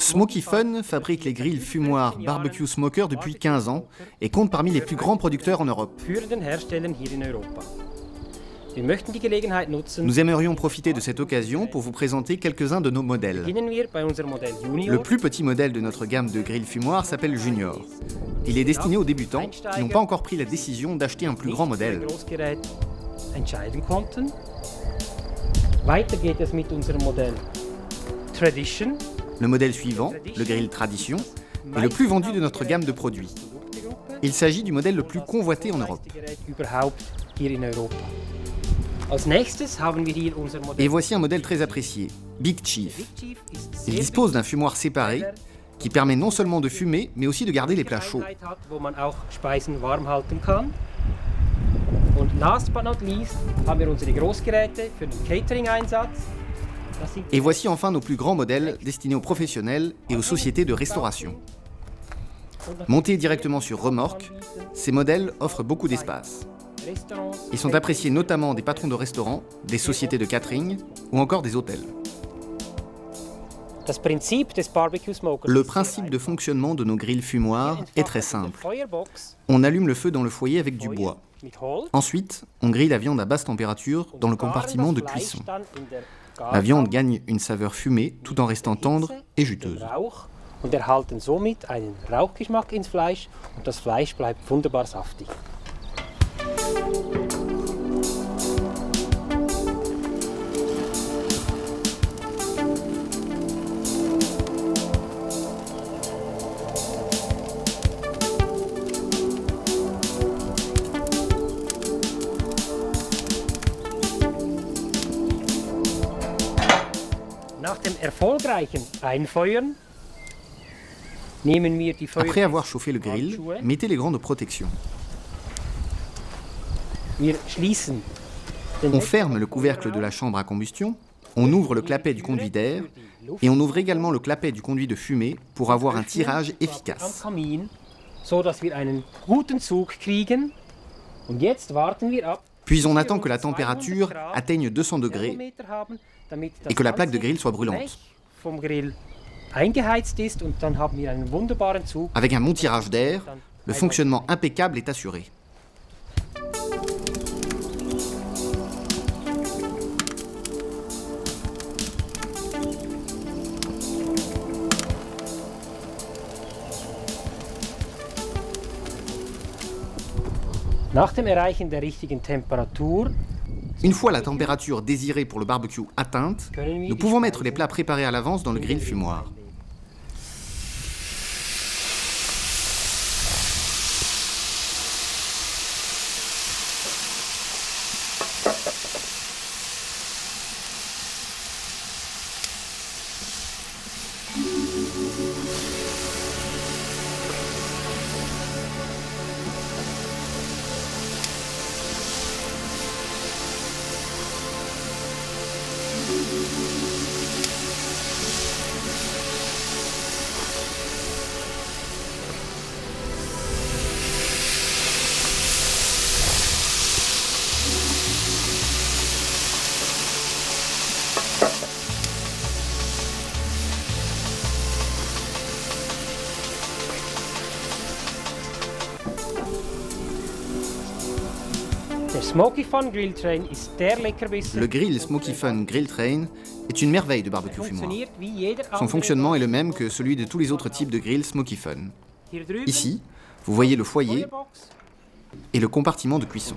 Smoky Fun fabrique les grilles fumoirs Barbecue Smoker depuis 15 ans et compte parmi les plus grands producteurs en Europe. Nous aimerions profiter de cette occasion pour vous présenter quelques-uns de nos modèles. Le plus petit modèle de notre gamme de grilles fumoirs s'appelle Junior. Il est destiné aux débutants qui n'ont pas encore pris la décision d'acheter un plus grand modèle. Le modèle suivant, le grill Tradition, est le plus vendu de notre gamme de produits. Il s'agit du modèle le plus convoité en Europe. Et voici un modèle très apprécié, Big Chief. Il dispose d'un fumoir séparé qui permet non seulement de fumer, mais aussi de garder les plats chauds. Et voici enfin nos plus grands modèles destinés aux professionnels et aux sociétés de restauration. Montés directement sur remorque, ces modèles offrent beaucoup d'espace. Ils sont appréciés notamment des patrons de restaurants, des sociétés de catering ou encore des hôtels. Le principe de fonctionnement de nos grilles fumoirs est très simple. On allume le feu dans le foyer avec du bois. Ensuite, on grille la viande à basse température dans le compartiment de cuisson. La viande gagne une saveur fumée tout en restant tendre et juteuse. Und erhalten somit einen Rauchgeschmack ins Fleisch und das Fleisch bleibt wunderbar saftig. Nach dem erfolgreichen Einfeuern Après avoir chauffé le grill, mettez les gants de protection. On ferme le couvercle de la chambre à combustion, on ouvre le clapet du conduit d'air et on ouvre également le clapet du conduit de fumée pour avoir un tirage efficace. Puis on attend que la température atteigne 200 degrés et que la plaque de grill soit brûlante. Avec un bon tirage d'air, le fonctionnement impeccable est assuré. Une fois la température désirée pour le barbecue atteinte, nous pouvons mettre les plats préparés à l'avance dans le grill fumoir. Le grill Smoky Fun Grill Train est une merveille de barbecue fumoir. Son fonctionnement est le même que celui de tous les autres types de grills Smoky Fun. Ici, vous voyez le foyer et le compartiment de cuisson.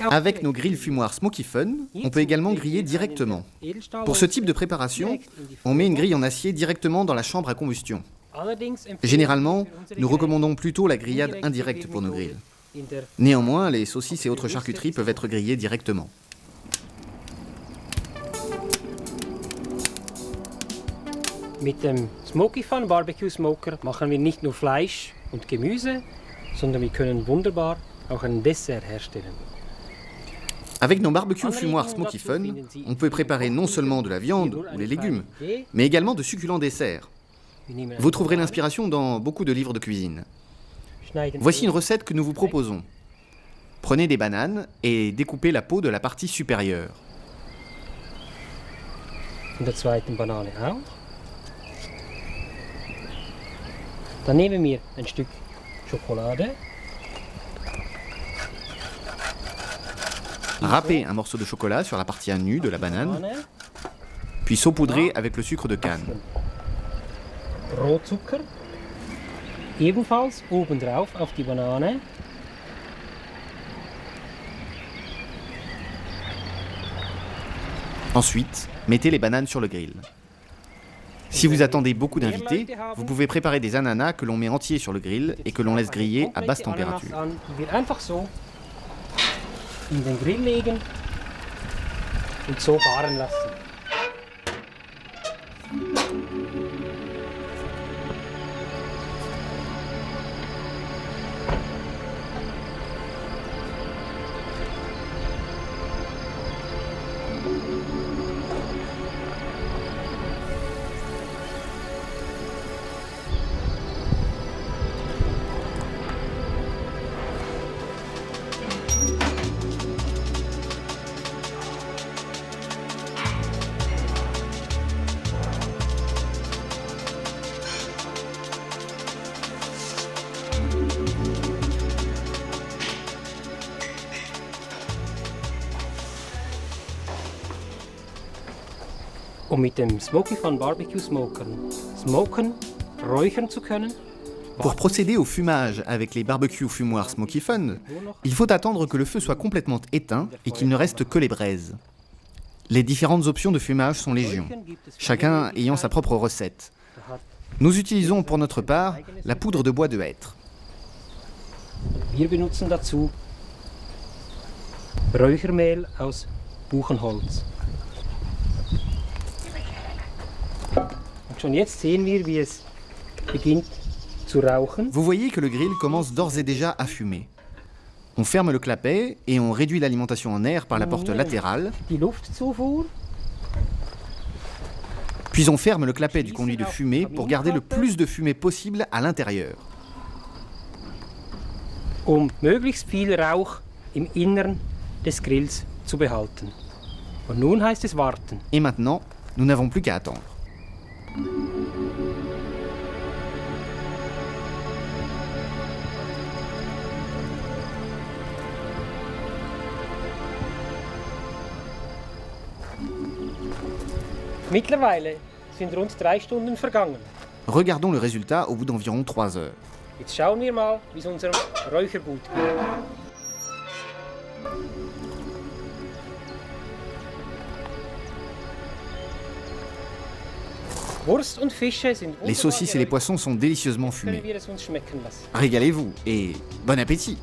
Avec nos grilles fumoirs Smoky Fun, on peut également griller directement. Pour ce type de préparation, on met une grille en acier directement dans la chambre à combustion. Généralement, nous recommandons plutôt la grillade indirecte pour nos grilles. Néanmoins, les saucisses et autres charcuteries peuvent être grillées directement. Mit dem Smoky Fun Barbecue Smoker machen wir nicht nur Fleisch und Gemüse, sondern wir können wunderbar auch ein Dessert herstellen. Avec nos barbecues fumoirs Smoky Fun, on peut préparer non seulement de la viande ou les légumes, mais également de succulents desserts. Vous trouverez l'inspiration dans beaucoup de livres de cuisine. Voici une recette que nous vous proposons. Prenez des bananes et découpez la peau de la partie supérieure. Von der zweiten Banane auch. Dann nehmen wir ein Stück Schokolade. Râpez un morceau de chocolat sur la partie nue de la banane, puis saupoudrez avec le sucre de canne. Rohzucker, ebenfalls obendrauf auf die Banane. Ensuite, mettez les bananes sur le grill. Si vous attendez beaucoup d'invités, vous pouvez préparer des ananas que l'on met entiers sur le grill et que l'on laisse griller à basse température. In den Grill legen und so garen lassen. Um mit dem Smoky Fun Barbecue Smoker smoken, räuchern zu können. Pour procéder au fumage avec les barbecues fumoirs Smoky Fun, il faut attendre que le feu soit complètement éteint et qu'il ne reste que les braises. Les différentes options de fumage sont légion, chacun ayant sa propre recette. Nous utilisons pour notre part la poudre de bois de hêtre. Wir benutzen dazu Räuchermehl aus Buchenholz. Und schon jetzt sehen wir, wie es beginnt zu rauchen. Vous voyez que le grill commence d'ores et déjà à fumer. On ferme le clapet et on réduit l'alimentation en air par la porte latérale. Die Luftzufuhr. Puis on ferme le clapet du conduit de fumée pour garder le plus de fumée possible à l'intérieur. Möglichst viel Rauch im Innern des Grills zu behalten. Und nun heißt es warten. Et maintenant, nous n'avons plus qu'à attendre. Mittlerweile sind rund 3 Stunden vergangen. Regardons le résultat au bout d'environ 3 heures. Jetzt schauen wir mal, wie es unserem Räuchergut geht. Les saucisses et les poissons sont délicieusement fumés. Régalez-vous et bon appétit!